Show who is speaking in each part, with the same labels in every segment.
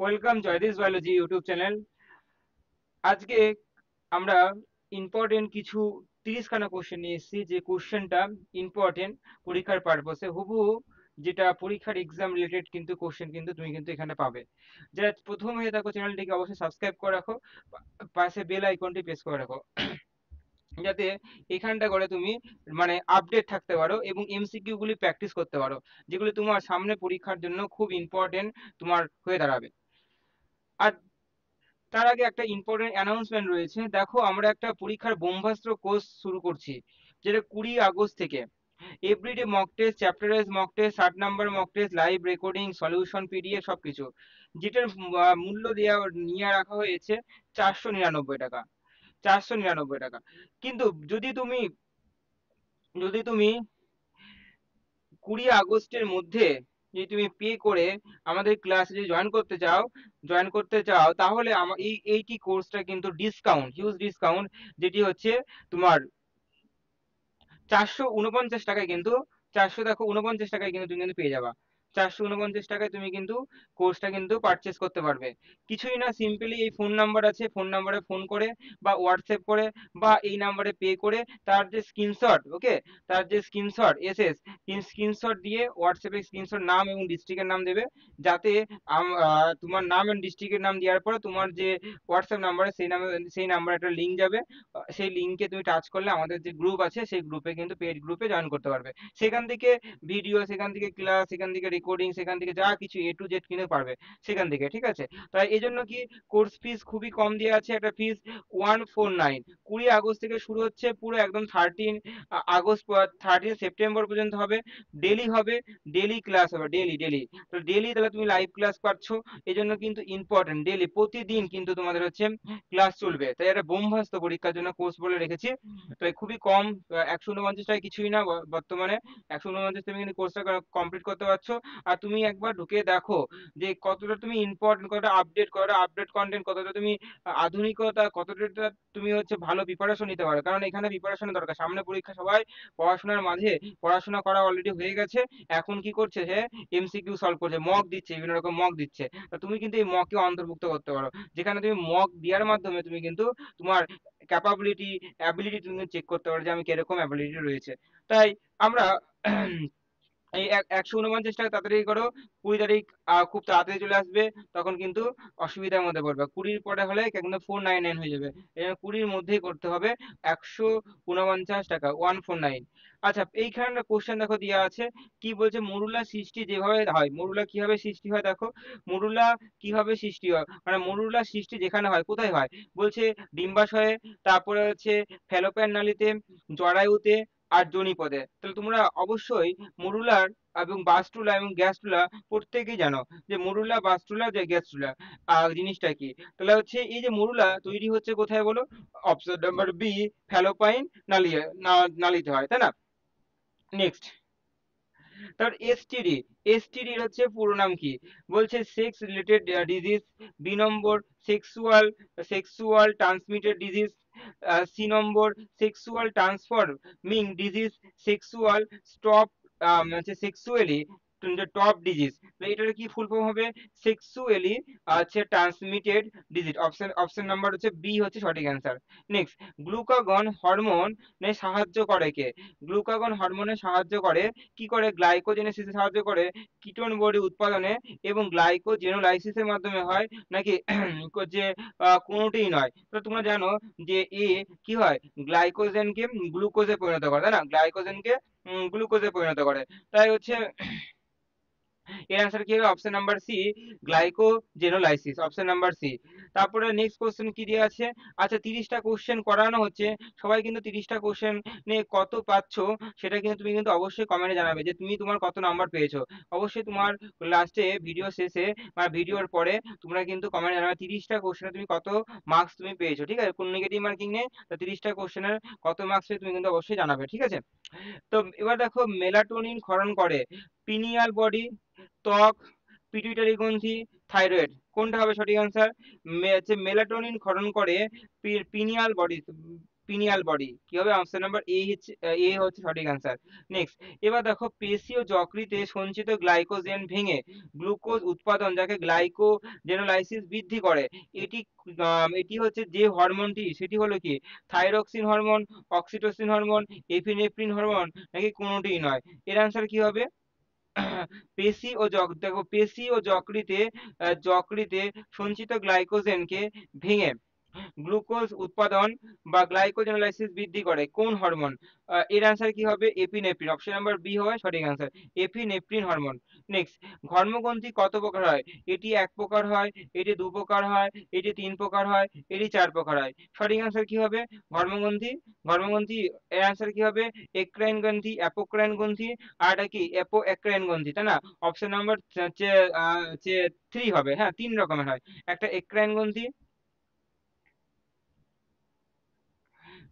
Speaker 1: Welcome Joydesh biology YouTube channel. আজকে আমরা important কিছু 30খানা কোশ্চেন নিয়ে এসেছি, যে কোশ্চেনটা ইম্পর্টেন্ট পরীক্ষার পারপসে হুবহু, যেটা পরীক্ষার এক্সাম রিলেটেড কিন্তু কোশ্চেন কিন্তু তুমি কিন্তু এখানে পাবে। যারা প্রথম হয়ে থাকো চ্যানেলটিকে অবশ্যই সাবস্ক্রাইব করে রাখো, পাশে বেল আইকনটি প্রেস করে রাখো, যাতে এখানটা করে তুমি মানে আপডেট থাকতে পারো এবং এমসিকিউ গুলি প্র্যাকটিস করতে পারো, যেগুলি তোমার সামনে পরীক্ষার জন্য খুব ইম্পর্টেন্ট তোমার হয়ে দাঁড়াবে। আর তার আগে একটা ইম্পর্টেন্ট অ্যানাউন্সমেন্ট রয়েছে। দেখো, আমরা একটা পরীক্ষার ব্রহ্মাস্ত্র কোর্স শুরু করছি, যেটা 20 আগস্ট থেকে। Everyday mock test, chapter wise mock test, 60 number mock test, live recording, solution, PDF সবকিছু, যেটার মূল্য দেওয়া নিয়ে রাখা হয়েছে 499 টাকা। 499 টাকা। কিন্তু যদি তুমি যদি তুমি 20 আগস্টের মধ্যে যদি তুমি পে করে আমাদের ক্লাসে যদি জয়েন করতে চাও তাহলে এইটি কোর্সটা কিন্তু ডিসকাউন্ট, হিউজ ডিসকাউন্ট, যেটি হচ্ছে তোমার 449 টাকায় কিন্তু, 449 টাকায় কিন্তু তুমি কিন্তু পেয়ে যাবা। 449 টাকায় তুমি কিন্তু কোর্সটা কিন্তু পারচেস করতে পারবে। কিছুই না, সিম্পলি এই ফোন নাম্বার আছে, ফোন নাম্বারে ফোন করে বা হোয়াটসঅ্যাপ করে বা এই নাম্বারে পে করে তার যে স্ক্রিনশট, ওকে, তার যে স্ক্রিনশট এসএস, স্ক্রিনশট দিয়ে হোয়াটসঅ্যাপে স্ক্রিনশট, নাম এবং ডিস্ট্রিক্টের নাম দেবে, যাতে তোমার নাম এবং ডিস্ট্রিক্টের নাম দেওয়ার পরে তোমার যে হোয়াটসঅ্যাপ নাম্বারে সেই নাম্বারে একটা লিঙ্ক যাবে। সেই লিঙ্কে তুমি টাচ করলে আমাদের যে গ্রুপ আছে সেই গ্রুপে কিন্তু পেড গ্রুপে জয়েন করতে পারবে। সেখান থেকে ভিডিও, সেখান থেকে ক্লাস, সেখান থেকে রেকর্ডিং, সেখান থেকে যা কিছু A to Z কিনে পারবে সেখান থেকে, ঠিক আছে? তাই এই জন্য কি, কোর্স ফিস খুবই কম দেওয়া আছে, একটা ফিস 149। 20 আগস্ট থেকে শুরু হচ্ছে, পুরো একদম 13 আগস্ট, 13 সেপ্টেম্বর পর্যন্ত হবে। ডেলি হবে, ডেলি ক্লাস হবে, ডেলি ডেলি। তো ডেলি তাহলে তুমি লাইভ ক্লাস পাচ্ছ, এই জন্য কিন্তু ইম্পর্টেন্ট, ডেলি প্রতিদিন কিন্তু তোমাদের হচ্ছে ক্লাস চলবে। তাই একটা ব্রহ্মাস্ত্র পরীক্ষার জন্য কোর্স বলে রেখেছি। তাই খুবই কম, 149 টাকা কিছুই না বর্তমানে। 149 তুমি কিন্তু কোর্সটা কমপ্লিট করতে পারছো। আর তুমি একবার ঢুকে দেখো যে কতটা তুমি ইম্পর্টেন্ট, কতটা আপডেট কন্টেন্ট, কতটা তুমি আধুনিকতা, কতটা তুমি হচ্ছে ভালো প্রিপারেশন নিতে পারো। কারণ এখানে প্রিপারেশনের দরকার, সামনে পরীক্ষা। সবাই পড়াশোনার মাঝে পড়াশোনা করা অলরেডি হয়ে গেছে, এখন কি করছে, যে এমসিকিউ সলভ করছে, মক দিচ্ছে, বিভিন্ন রকম মক দিচ্ছে। তা তুমি কিন্তু এই মকে অন্তর্ভুক্ত করতে পারো, যেখানে তুমি মক দেওয়ার মাধ্যমে তুমি কিন্তু তোমার ক্যাপাবিলিটি, অ্যাবিলিটি তুমি চেক করতে পারো যে আমি কিরকম অ্যাবিলিটি রয়েছে। তাই আমরা এই 149 টাকা তাড়াতাড়ি করো। 20 তারিখ খুব তাড়াতাড়ি চলে আসবে, তখন কিন্তু অসুবিধার মধ্যে পড়বে। 20-র পরে হলে কিন্তু 499 হয়ে যাবে, এই জন্য 20-র মধ্যেই করতে হবে। 149 টাকা, 149। আচ্ছা, এইখানে কোশ্চেন দেখো দেওয়া আছে, কি বলছে, মরুলা সৃষ্টি যেভাবে হয়, মরুলা কিভাবে সৃষ্টি হয়, দেখো মরুলা কিভাবে সৃষ্টি হয়, মানে মরুলা সৃষ্টি যেখানে হয়, কোথায় হয়, বলছে ডিম্বাশয়ে, তারপরে হচ্ছে ফ্যালোপিয়ান নালীতে, জরায়ুতে আর যোনিপদে। তাহলে তোমরা অবশ্যই মরুলার এবং বাস্টুলা এবং গ্যাস্ট্রুলা প্রত্যেকেই জানো, যে মরুলা, বাস্টুলা, যে গ্যাস্ট্রুলা জিনিসটা কি। তাহলে হচ্ছে এই যে মরুলা তৈরি হচ্ছে কোথায় বলো, অপশন নাম্বার বি, ফ্যালোপাইন নালী, নালীতে হয়, তাই না? নেক্সট, তারপর এসটিডি। এসটিডি হচ্ছে পুরো নাম কি, বলছে sex related disease. B number, sexual sexual transmitted disease. C number, sexual transforming disease. Sexual stop, হচ্ছে সেক্সুয়ালি টপ ডিজিজ। এটার কি ফুল ফর্ম হবে, সেক্সুয়ালি হচ্ছে ট্রান্সমিটেড ডিজিজ। অপশন নাম্বার হচ্ছে বি হচ্ছে সঠিক অ্যান্সার। নেক্সট, গ্লুকাগন হরমোন সাহায্য করে কে, গ্লুকাগন হরমোনে সাহায্য করে, কি করে, গ্লাইকোজেনেসিসে সাহায্য করে, কিটোন বডি উৎপাদনে এবং গ্লাইকোজেনোলাইসিসের মাধ্যমে হয়, নাকি যে কোনোটিই নয়। তো তোমরা জানো যে এ কি হয়, গ্লাইকোজেনকে গ্লুকোজে পরিণত করে, তাই না, গ্লাইকোজেনকে গ্লুকোজে পরিণত করে। তাই হচ্ছে এর আনসার কি হবে, option number C, glycogenolysis, option number C. তারপরে নেক্সট কোশ্চেন কি দিয়ে আছে, আচ্ছা 30টা কোশ্চেন করানো হচ্ছে, সবাই কিন্তু 30টা কোশ্চেন নিয়ে কত পাচ্ছ সেটা কিন্তু তুমি কিন্তু অবশ্যই কমেন্টে জানাবে, যে তুমি তোমার কত নাম্বার পেয়েছো। অবশ্যই তোমার লাস্টে, ভিডিও শেষে বা ভিডিওর পরে তোমরা কিন্তু কমেন্টে জানাবে 30টা কোশ্চেনে তুমি কত মার্কস তুমি পেয়েছো, ঠিক আছে? কোনো নেগেটিভ মার্কিং নেই, তো 30টা কোশ্চেনের কত মার্কস তুমি কিন্তু অবশ্যই জানাবে, ঠিক আছে? তো এবার দেখো, মেলাটোনিন ক্ষরণ করে পিনিয়াল বডি, ত্বক, পিটুইটারি গ্রন্থি, থাইরয়েড, কোনটা হবে সঠিক অ্যান্সার? হচ্ছে মেলাটোনিন ক্ষরণ করে পিনিয়াল বডি, পিনিয়াল বডি। কি হবে? অপশন নাম্বার এ হচ্ছে সঠিক অ্যান্সার। নেক্সট, এবার দেখো পেশি ও যকৃতে সঞ্চিত গ্লাইকোজেন ভেঙে গ্লুকোজ উৎপাদন, যাকে গ্লাইকোজেনোলাইসিস বৃদ্ধি করে, এটি এটি হচ্ছে যে হরমোনটি, সেটি হলো কি? Thyroxine hormone, oxytocin hormone, epinephrine hormone, নাকি কোনোটিই নয়? এর অ্যান্সার কি হবে? দেখো পেশি ও যকৃতে সঞ্চিত গ্লাইকোজেনকে ভেঙে গ্লুকোজ উৎপাদন বা গ্লাইকোজেনোলাইসিস বৃদ্ধি করে কোন হরমোন? এর অ্যান্সার কি হবে? এপিনেফ্রিন। অপশন নাম্বার বি হবে সঠিক অ্যান্সার, এপিনেফ্রিন হরমোন। নেক্সট, ঘর্মগ্রন্থি কত প্রকার হয়? এটি এক প্রকার হয়, এটি দু প্রকার হয়, এটি তিন প্রকার হয়, এটি চার প্রকার হয়। সঠিক অ্যান্সার কি হবে? ঘর্মগ্রন্থি এর অ্যান্সার কি হবে? এক্রাইন গ্রন্থি, অ্যাপোক্রাইন গ্রন্থি, আর এটা কি অ্যাপো এক্রাইন গ্রন্থি, তাই না? অপশন নাম্বার থ্রি হবে। হ্যাঁ, তিন রকমের হয়, একটা এক্রাইন গ্রন্থি,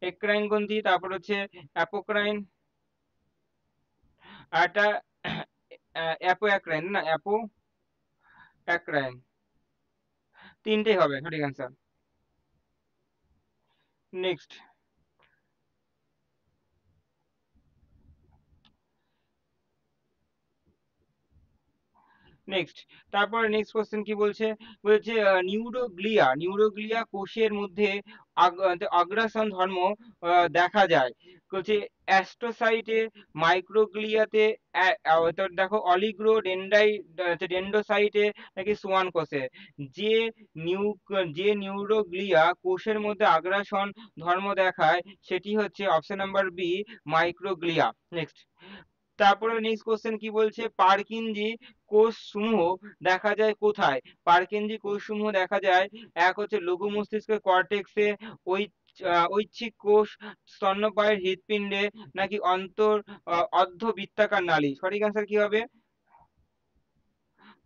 Speaker 1: এক্রাইন গ্রন্থি, তারপর হচ্ছে অ্যাপোক্রাইন, আর একটা অ্যাপো অ্যাক্রাইন, না অ্যাপো অ্যাক্রাইন। তিনটেই হবে সঠিক অ্যান্সার। নেক্সট, নেক্সট, তারপরে নেক্সট কোশ্চেন কি বলছে? বলছে নিউরোগ্লিয়া কোষের মধ্যে আগ্রাসন ধর্ম দেখা যায়। বলছে অ্যাস্ট্রোসাইটে, মাইক্রোগ্লিয়াতে, তোর দেখো অলিগ্রো ডেন্ড্রোসাইটে, নাকি সোয়ান কোষে। যে নিউ যে নিউরোগ্লিয়া কোষের মধ্যে আগ্রাসন ধর্ম দেখায়, সেটি হচ্ছে option number B, microglia. Next, তারপরে নেক্সট কোশ্চেন কি বলছে? পারকিনজি কোষ সমূহ দেখা যায় কোথায়? পারকিনজি কোষ সমূহ দেখা যায়, এক হচ্ছে লঘু মস্তিষ্কের কর্টেক্সে, ওই ঐচ্ছিক কোষ, স্তন্যপায়ীর হৃৎপিণ্ডে, নাকি অর্ধবৃত্তাকার নালী। সঠিক অ্যান্সার কি হবে?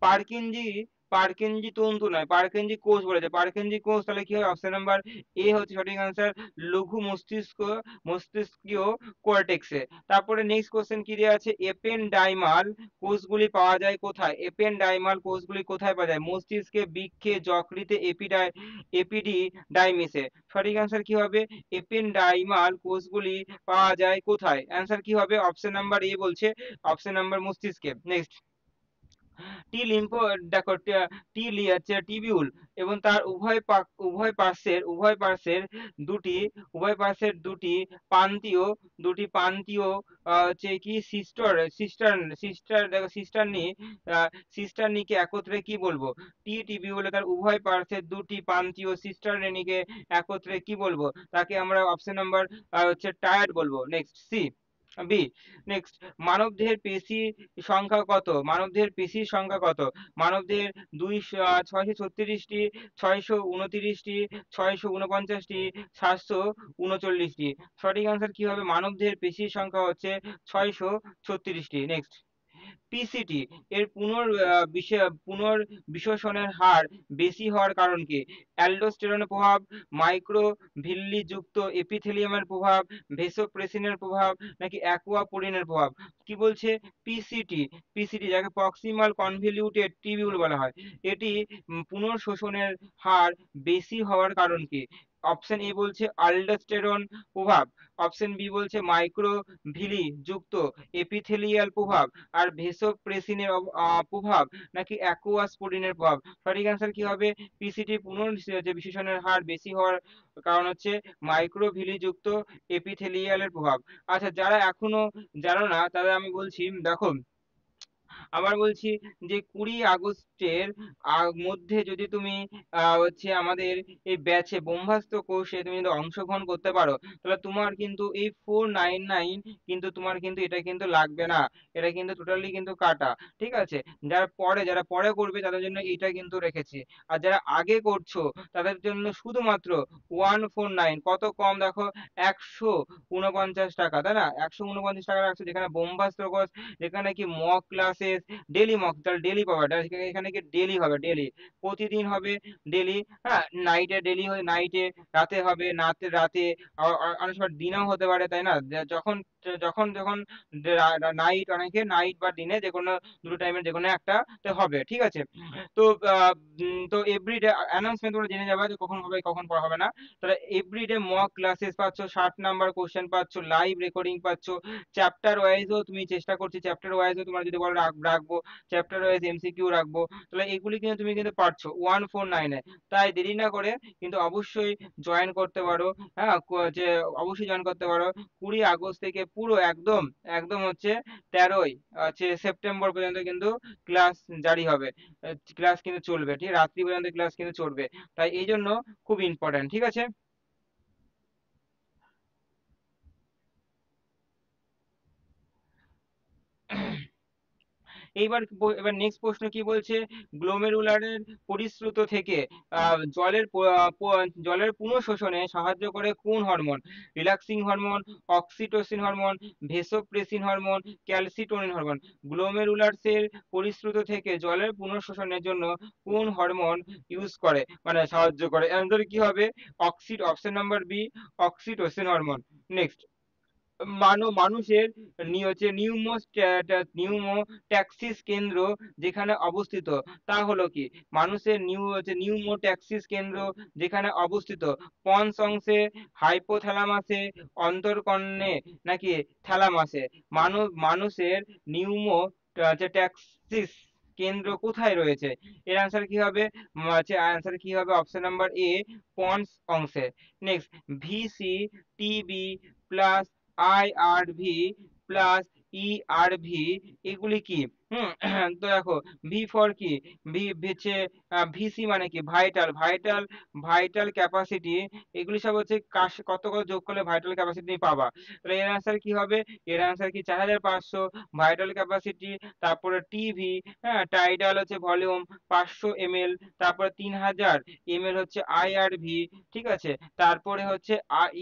Speaker 1: পার্কিনজি পার্কিনজি তন্তু নয়, পার্কিনজি কোষ বলেছে, পার্কিনজি কোষ, তাহলে কি হবে? অপশন নাম্বার এ হচ্ছে সঠিক আনসার, লঘু মস্তিষ্কীয় কর্টেক্সে। তারপরে নেক্সট কোশ্চেন কি দেওয়া আছে? এপেনডাইমাল কোষগুলি পাওয়া যায় কোথায়? এপেনডাইমাল কোষগুলি কোথায় পাওয়া যায়? মস্তিষ্কে, বৃক্কে, যকৃতে, এপিডিডাইমিসে। সঠিক আনসার কি হবে? এপেনডাইমাল কোষগুলি পাওয়া যায় কোথায়? অ্যান্সার কি হবে? অপশন নাম্বার এ বলছে, অপশন নাম্বার মস্তিষ্কে। নেক্সট, টি লিম্ফো দেখো টিবিউল এবং তার দুটি দুটি প্রান্তীয় হচ্ছে কি সিস্টারনিকে একত্রে কি বলবো? টিবিউল তার উভয় পার্শ্বের দুটি প্রান্তীয় সিস্টারনিকে একত্রে কি বলবো? তাকে আমরা অপশন নাম্বার হচ্ছে টায়ার বলবো। Next, C, B. নেক্সট, মানবদেহের পেশি সংখ্যা কত? মানবদেহের পেশির সংখ্যা কত? মানবদেহের 636টি, 629টি, 649টি, 739টি। সঠিক অ্যান্সার কি হবে? মানবদেহের পেশির সংখ্যা হচ্ছে 636টি। নেক্সট, পিসিটি এর পুনর্বিশেষণের হার বেশি হওয়ার কারণ কি? অ্যালডোস্টেরনের প্রভাব, মাইক্রোভিল্লি যুক্ত এপিথেলিয়ামের প্রভাব, ভেসোপ্রেসিনের প্রভাব, নাকি অ্যাকুয়াপোরিনের প্রভাব। কি বলছে? পিসিটি, যাকে প্রক্সিমাল কনভলিউটেড টিবিউল বলা হয়, এটি পুনঃশোষণের হার বেশি হওয়ার কারণ কি? অপশন এ বলছে অ্যালডোস্টেরন প্রভাব, অপশন বি বলছে মাইক্রোভিলি যুক্ত এপিথেলিয়াল প্রভাব, আর ভেসোপ্রেসিনের প্রভাব, নাকি অ্যাকুয়াস্পোরিনের প্রভাব। সঠিক অ্যান্সার কি হবে? পিসিটি যে বিশেষণের হার বেশি হওয়ার কারণ হচ্ছে মাইক্রোভিলি যুক্ত এপিথেলিয়ালের প্রভাব। আচ্ছা, যারা এখনো জানো না তাদের আমি বলছি, দেখো আবার বলছি যে 20 আগস্টের মধ্যে যদি তুমি হচ্ছে আমাদের এই ব্যাচে ব্রহ্মাস্ত্র কোর্সে তুমি যদি অংশগ্রহণ করতে পারো, তাহলে তোমার কিন্তু এই 499 কিন্তু তোমার কিন্তু এটা কিন্তু লাগবে না, এটা কিন্তু টোটালি কিন্তু কাটা। ঠিক আছে? যারা পরে করবে তাদের জন্য এটা কিন্তু রেখেছি, আর যারা আগে করছো তাদের জন্য শুধুমাত্র 149, কত কম দেখো, 149 টাকা, তাই না? 149 টাকা রাখছো, যেখানে ব্রহ্মাস্ত্র কোর্স, যেখানে কি মক ক্লাসেস, ডেলি মক, তাহলে ডেলি পাবে, এখানে কি ডেলি হবে, ডেলি প্রতিদিন হবে, ডেলি। হ্যাঁ, নাইটে ডেলি হয়, নাইটে রাতে হবে, রাতে অনেক সময় দিনেও হতে পারে, তাই না? যখন যখন যখন নাইট, অনেকে নাইট বা দিনে যে কোনো দুটো টাইমের যে কোনো একটা হবে, ঠিক আছে? তো তো এভরিডে অ্যানাউন্সমেন্ট তোমরা জেনে যাবে যে কখন হবে কখন পড়া হবে না। তাহলে এভরিডে মক ক্লাসেস পাচ্ছ, 60 নাম্বার কোশ্চেন পাচ্ছ, লাইভ রেকর্ডিং পাচ্ছ, চ্যাপ্টার ওয়াইজও তুমি চেষ্টা করছি, চ্যাপ্টার ওয়াইজও তোমার যদি বলো রাখবো, চ্যাপ্টার ওয়াইজ এমসিকিউ রাখবো, তাহলে এগুলি কিন্তু তুমি কিন্তু পারছো 149-এ। তাই দেরি না করে কিন্তু অবশ্যই জয়েন করতে পারো। হ্যাঁ, যে অবশ্যই জয়েন করতে পারো। 20 আগস্ট থেকে পুরো একদম একদম হচ্ছে 13ই সেপ্টেম্বর পর্যন্ত কিন্তু ক্লাস জারি হবে, ক্লাস কিন্তু চলবে, ঠিক রাত্রি পর্যন্ত ক্লাস কিন্তু চলবে। তাই এই জন্য খুব ইম্পর্ট্যান্ট, ঠিক আছে? এবার নেক্সট প্রশ্ন কি বলছে, গ্লোমেরুলারের পরিশ্রুত থেকে জলের পুনঃশোষণে সাহায্য করে কোন হরমোন? Relaxing hormone, oxytocin hormone, vasopressin hormone, calcitonin hormone. গ্লোমেরুলার্সের পরিশ্রুত থেকে জলের পুনঃশোষণের জন্য কোন হরমোন ইউজ করে, মানে সাহায্য করে? অ্যান্সার কি হবে? Option number B, oxytocin hormone. Next, মানুষের নিউমোট্যাক্সিস কেন্দ্র যেখানে অবস্থিত তা হলো কি? মানুষের নিউমোট্যাক্সিস কেন্দ্র যেখানে অবস্থিত, পন্স অংশে, হাইপোথ্যালামাসে, অন্তর্কন্যে, নাকি থ্যালামাসে? মানুষের নিউমোট্যাক্সিস কেন্দ্র কোথায় রয়েছে? এর আনসার কি হবে? আনসার কি হবে? অপশন নাম্বার এ, পন্স অংশে। Next, VC, TB plus IRV plus ERV এগুলি কি? হুম তো দেখো, ভি ফর কি? ভি হচ্ছে ভিসি মানে কি? Vital, vital capacity. এগুলি সব হচ্ছে কত কত যোগ করলে ভাইটাল ক্যাপাসিটি পাবা। তাহলে এর আনসার কি হবে? এর আনসার কি? 4500 ভাইটাল ক্যাপাসিটি। তারপরে টিভি, হ্যাঁ, টাইডাল হচ্ছে ভলিউম 500 ml। তারপরে 3000 ml হচ্ছে আইআরভি, ঠিক আছে? তারপরে হচ্ছে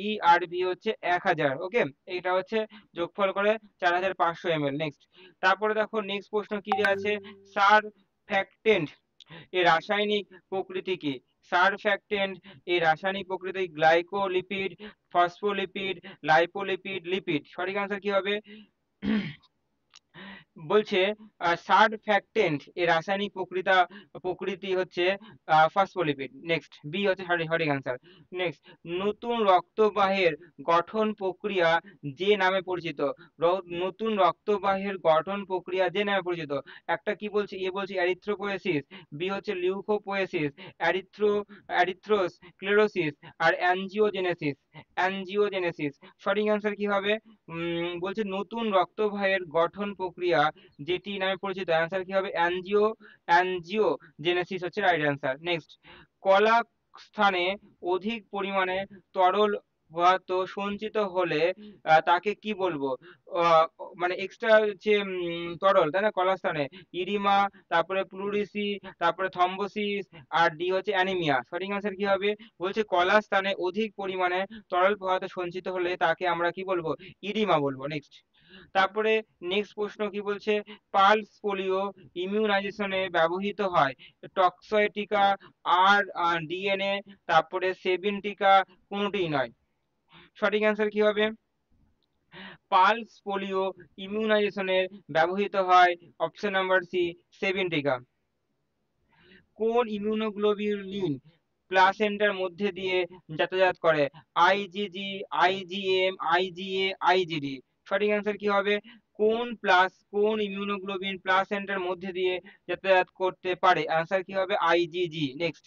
Speaker 1: ইআরভি হচ্ছে 1000। ওকে, এটা হচ্ছে যোগফল করে 4500 ml। নেক্সট, তারপরে দেখো নেক্সট প্রশ্ন কি দেওয়া আছে, সারফ্যাক্টেন্ট এর রাসায়নিক প্রকৃতি কি? সারফ্যাক্টেন্ট এর রাসায়নিক প্রকৃতি গ্লাইকোলিপিড, ফসফোলিপিড, লাইপোলিপিড, লিপিড। সঠিক আনসার কি হবে? বলছে সারফ্যাক্টেন্ট এর রাসায়নিক প্রকৃতি হচ্ছে ফসফোলিপিড। নেক্সট, বি হচ্ছে সঠিক আনসার। নেক্সট, নতুন রক্তবাহের গঠন প্রক্রিয়া যে নামে পরিচিত? নতুন রক্তবাহের গঠন প্রক্রিয়া যে নামে পরিচিত? একটা কি বলছে, এ বলছে অ্যারিথ্রোপোয়েসিস, বি হচ্ছে লিউকোপোয়েসিস, অ্যারিথ্রোস্ক্লেরোসিস, আর অ্যাঞ্জিওজেনেসিস। সঠিক আনসার কি হবে? বলছে নতুন রক্তবাহের গঠন প্রক্রিয়া যেটি নামে পরিচিত, অ্যান্সার কি হবে? অ্যাঞ্জিওজেনেসিস হচ্ছে রাইট অ্যান্সার। নেক্সট, কলা স্থানে অধিক পরিমাণে তরল পদার্থ সঞ্চিত হলে তাকে কি বলবো? আহ, মানে এক্সট্রা হচ্ছে তরল, তাই না, কলাস্থানে? ইরিমা, তারপরে প্লুরিসি, তারপরে থম্বোসিস, আর ডি হচ্ছে অ্যানিমিয়া। সঠিক আনসার কি হবে? বলছে কলাস্থানে অধিক পরিমাণে তরল পদার্থ সঞ্চিত হলে তাকে আমরা কি বলবো? ইরিমা বলবো। নেক্সট, তারপরে নেক্সট প্রশ্ন কি বলছে, পালস পোলিও ইমিউনাইজেশনে ব্যবহৃত হয় টক্সয় টিকা, আর ডিএনএ, তারপরে সেবিন টিকা, কোনোটিই নয়। সঠিক অ্যান্সার কি হবে? পালস পোলিও ইমিউনাইজেশনের ব্যবহৃত হয় অপশন নাম্বার সি, সেবিন টিকা। কোন ইমিউনোগ্লোবিউলিন প্লাসেন্টার মধ্যে দিয়ে যাতায়াত করে? IgG, IgM, IGA, আইজিডি। সঠিক অ্যান্সার কি হবে? কোন ইমিউনোগ্লোবিন প্লাসেন্টার মধ্যে দিয়ে যাতায়াত করতে পারে? অ্যান্সার কি হবে? আইজিজি। নেক্সট,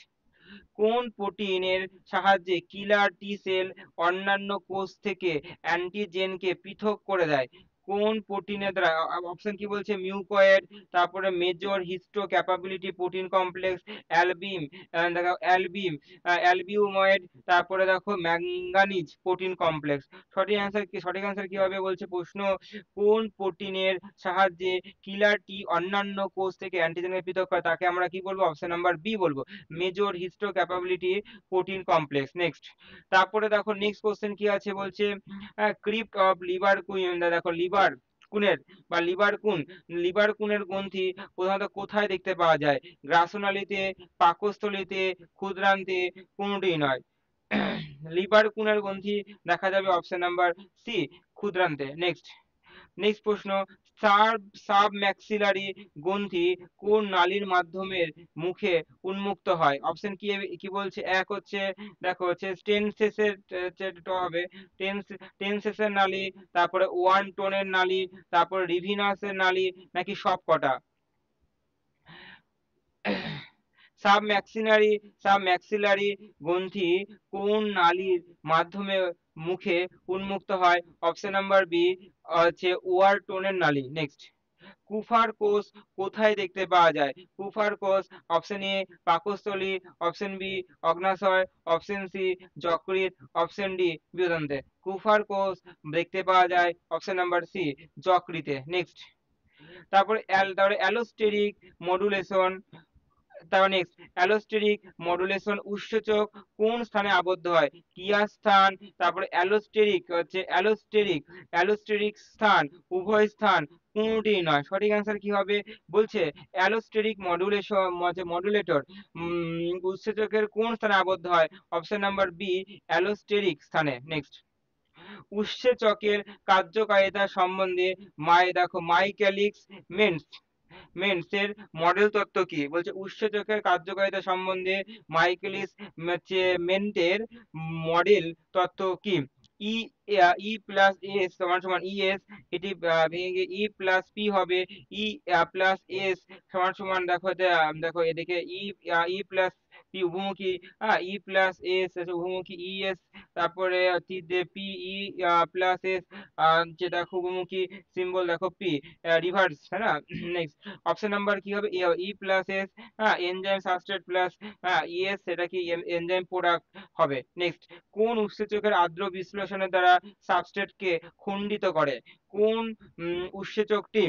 Speaker 1: কোন প্রোটিনের সাহায্যে কিলার টি সেল অন্যান্য কোষ থেকে অ্যান্টিজেনকে পৃথক করে দেয়? কোন প্রোটিনের দ্বারা? অপশন কি বলছে, মিউকয়েড, তারপরে major histo capability protein complex, albumin, দেখো অ্যালবিম, অ্যালবিউময়েড, তারপরে দেখো ম্যাঙ্গানিজ প্রোটিন কমপ্লেক্স। সঠিক অ্যান্সার কি হবে? বলছে প্রশ্ন, কোন প্রোটিনের সাহায্যে কিলার টি অন্যান্য কোষ থেকে অ্যান্টিজেনকে পৃথক করে তাকে আমরা কি বলবো? অপশন নাম্বার বি বলবো, major histo capability protein complex. Next, তারপরে দেখো নেক্সট কোশ্চেন কি আছে, বলছে ক্রিপ্ট অফ লিভার কুইন, দেখো লিভার কুনের বা লিভার কুনের গ্রন্থি প্রধানত কোথায় দেখতে পাওয়া যায়? গ্রাসনালীতে, পাকস্থলীতে, ক্ষুদ্রান্তে, কোনোটিই নয়। লিভার কুনের গ্রন্থি দেখা যাবে অপশন নাম্বার সি, ক্ষুদ্রান্তে। নেক্সট, নেক্সট প্রশ্ন, সাব ম্যাক্সিলারি গ্রন্থি কোন নালীর মাধ্যমে মুখে উন্মুক্ত হয়? অপশন কি কি বলছে? এক হচ্ছে দেখো হচ্ছে টেনসেসের হবে টেনসেসের নালী, তারপরে ওয়ান টোনের নালী, তারপরে রিভিনাসের নালী, নাকি সব কটা? সাবম্যাক্সিলারি সাবম্যাক্সিলারি গ্রন্থি কোন নালীর মাধ্যমে মুখে উন্মুক্ত হয়? অপশন নাম্বার বি হচ্ছে ওয়ারটোনের নালী। নেক্সট, কুফার কোষ কোথায় দেখতে পাওয়া যায়? কুফার কোষ অপশন এ পাকস্থলী, অপশন বি অগ্নাশয়, অপশন সি যকৃৎ, অপশন ডি বৃহদান্ত্রে। কুফার কোষ দেখতে পাওয়া যায় অপশন নাম্বার সি যকৃতে। নেক্সট, তারপরে অ্যালোস্টেরিক মডুলেশন, তারপর নেক্সট অ্যালোস্টেরিক মডুলেশন উৎসেচক কোন স্থানে আবদ্ধ হয়? ক্রিয়া স্থান, তারপরে অ্যালোস্টেরিক স্থান, উভয় স্থান, কোনটিই নয়। সঠিক অ্যান্সার কি হবে? বলছে অ্যালোস্টেরিক মডুলেটর উৎসেচকের কোন স্থানে আবদ্ধ হয়? অপশন নাম্বার বি অ্যালোস্টেরিক স্থানে। নেক্সট, উৎসেচকের কার্যকারিতা সম্বন্ধে দেখো মাইকেলিস মেন্টস মেন্টসের মডেল তত্ত্ব কি? বলছে উৎসেচকের কার্যকারিতা সম্বন্ধে মাইকেলিস মেন্টের মডেল তত্ত্ব কি? ই ই প্লাস এস সমান সমান ইএস, এটি ভেঙে গিয়ে ই প্লাস পি হবে। ই প্লাস এস সমান সমান দেখো দেখো এদিকে ই প্লাস পি উভমুখী, ই প্লাস এস উভমুখী ইএস, তারপরে পি ই প্লাস এস যে দেখো উভমুখী সিম্বল দেখো পি রিভার্স, তাই না? নেক্সট, অপশন নাম্বার কি হবে? E plus S, enzyme substrate plus ES, সেটা কি এনজাইম প্রোডাক্ট হবে। নেক্সট, কোন উৎসেচকের আদ্র বিশ্লেষণের দ্বারা সাবস্ট্রেটকে খণ্ডিত করে? কোন উৎসেচকটি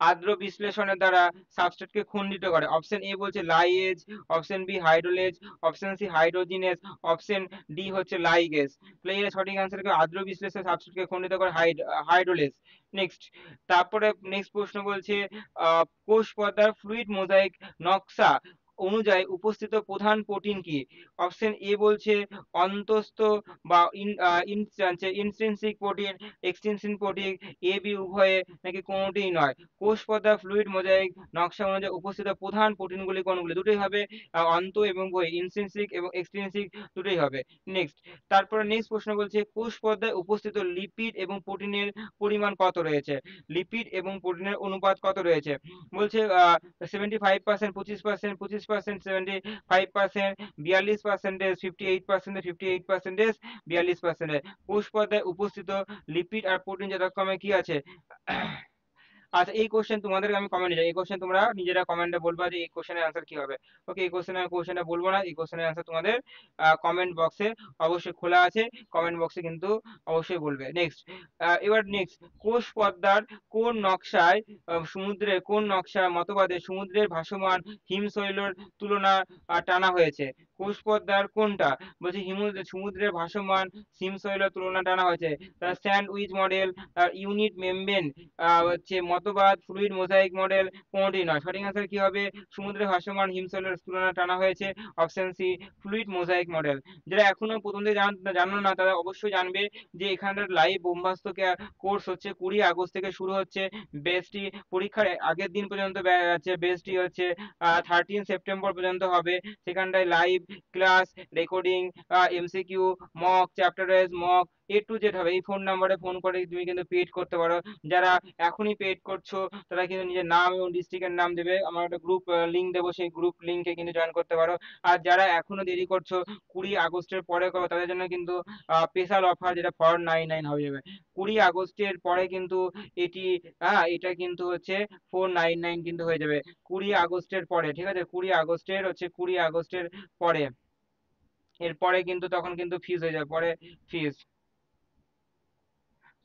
Speaker 1: আদ্র বিশ্লেষণের দ্বারা সাবস্ট্রেটকে খণ্ডিত করে? অপশন এ বলছে lyase, option B hydrolase, option C hydrogenase, option D হচ্ছে লাইগেজ। তাহলে এর সঠিক অ্যান্সার কি? আদ্র বিশ্লেষণ সাবস্ট্রেটকে খণ্ডিত করে হাইড্রোলেজ। নেক্সট, তারপরে নেক্সট প্রশ্ন বলছে কোষ পর্দার ফ্লুইড মোজাইক নকশা অনুযায়ী উপস্থিত প্রধান প্রোটিন কি? অপশন এ বলছে অন্তস্থ বা intrinsic protein, extrinsic protein, A B উভয়ে, নাকি কোনোটিই নয়? কোষ পর্দা ফ্লুইড মোজাইক নকশা অনুযায়ী উপস্থিত প্রধান প্রোটিনগুলি কোনগুলি? দুটোই হবে, অন্ত এবং বহি, ইনট্রিনসিক এবং এক্সট্রিনসিক দুটোই হবে। নেক্সট, তারপরে নেক্সট প্রশ্ন বলছে কোষ পর্দায় উপস্থিত লিপিড এবং প্রোটিনের পরিমাণ কত রয়েছে? লিপিড এবং প্রোটিনের অনুপাত কত রয়েছে? বলছে 75%, 25%, 25%, 75%, 42%, 58%, 58%, 42%। কোষ পর্দায় উপস্থিত লিপিড আর প্রোটিন যথাক্রমে কি আছে? আচ্ছা, এই কোশ্চেন তোমাদেরকে আমি কমেন্টে যাই, এই কোশ্চেন তোমরা নিজেরা কমেন্টে বলবা যে এই কোশ্চেনের আনসার কি হবে। ওকে, এই কোশ্চেনে বলবো না, এই কোশ্চেনের আনসার তোমাদের কমেন্ট বক্সে অবশ্যই খোলা আছে, কমেন্ট বক্সে কিন্তু অবশ্যই বলবে। নেক্সট, এবার নেক্সট, কোষ পদ্মার কোন নকশায় সমুদ্রের কোন নকশা মতবাদে সমুদ্রের ভাসমান হিমশৈলের তুলনা টানা হয়েছে? কোষ পদ্মার কোনটা? বলছে সমুদ্রের ভাসমান হিমশৈলের তুলনা টানা হয়েছে। স্যান্ডউইচ মডেল, ইউনিট মেমব্রেন হচ্ছে মতবাদ, ফ্লুইড মোজাইক মডেল, কোনটি নয়। সঠিক অ্যান্সার কি হবে? সমুদ্রে ভাসমান হিমশৈলের তুলনা টানা হয়েছে, option C fluid mosaic model. যারা এখনো প্রথম থেকে জানো না তারা অবশ্যই জানবে যে এখানকার লাইভ ব্রহ্মাস্ত্র কোর্স হচ্ছে 20 আগস্ট থেকে শুরু হচ্ছে। বেসটি পরীক্ষার আগের দিন পর্যন্ত বেসটি হচ্ছে 13 সেপ্টেম্বর পর্যন্ত হবে। সেখানটায় live class, recording, MCQ, mock, chapter wise mock, A to Z হবে। এই ফোন নাম্বারে ফোন করে তুমি কিন্তু পেড করতে পারো। যারা এখনই পেড করছো তারা কিন্তু নিজের নাম এবং ডিস্ট্রিক্টের নাম দেবে, আমার একটা গ্রুপ লিংক দেবো, সেই গ্রুপ লিংকে কিন্তু জয়েন করতে পারো। আর যারা এখনো দেরি করছো 20 আগস্টের পরে করো, তাদের জন্য কিন্তু স্পেশাল অফার, যেটা 499 হয়ে যাবে। 20 আগস্টের পরে কিন্তু এটি এটা কিন্তু হচ্ছে 499 কিন্তু হয়ে যাবে 20 আগস্টের পরে, ঠিক আছে? 20 আগস্টের পরে, এরপরে কিন্তু তখন কিন্তু ফিস হয়ে যাবে, পরে ফিস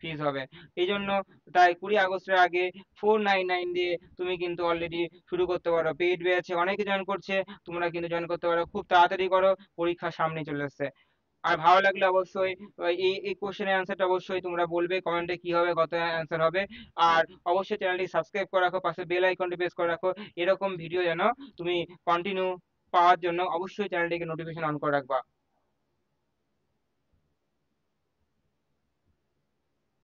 Speaker 1: ফিস হবে। এই জন্য তাই 20 আগস্টের আগে 499 দিয়ে তুমি কিন্তু অলরেডি শুরু করতে পারো। পেইড ব্যাচে অনেকে জয়েন করছে, তোমরা কিন্তু জয়েন করতে পারো, খুব তাড়াতাড়ি করো, পরীক্ষা সামনে চলে আসছে। আর ভালো লাগলে অবশ্যই এই কোশ্চেনের অ্যান্সারটা অবশ্যই তোমরা বলবে কমেন্টে কি হবে, কত অ্যান্সার হবে। আর অবশ্যই চ্যানেলটি সাবস্ক্রাইব করে রাখো, পাশে বেল আইকনটি প্রেস করে রাখো, এরকম ভিডিও যেন তুমি কন্টিনিউ পাওয়ার জন্য অবশ্যই চ্যানেলটিকে নোটিফিকেশন অন করে রাখবা।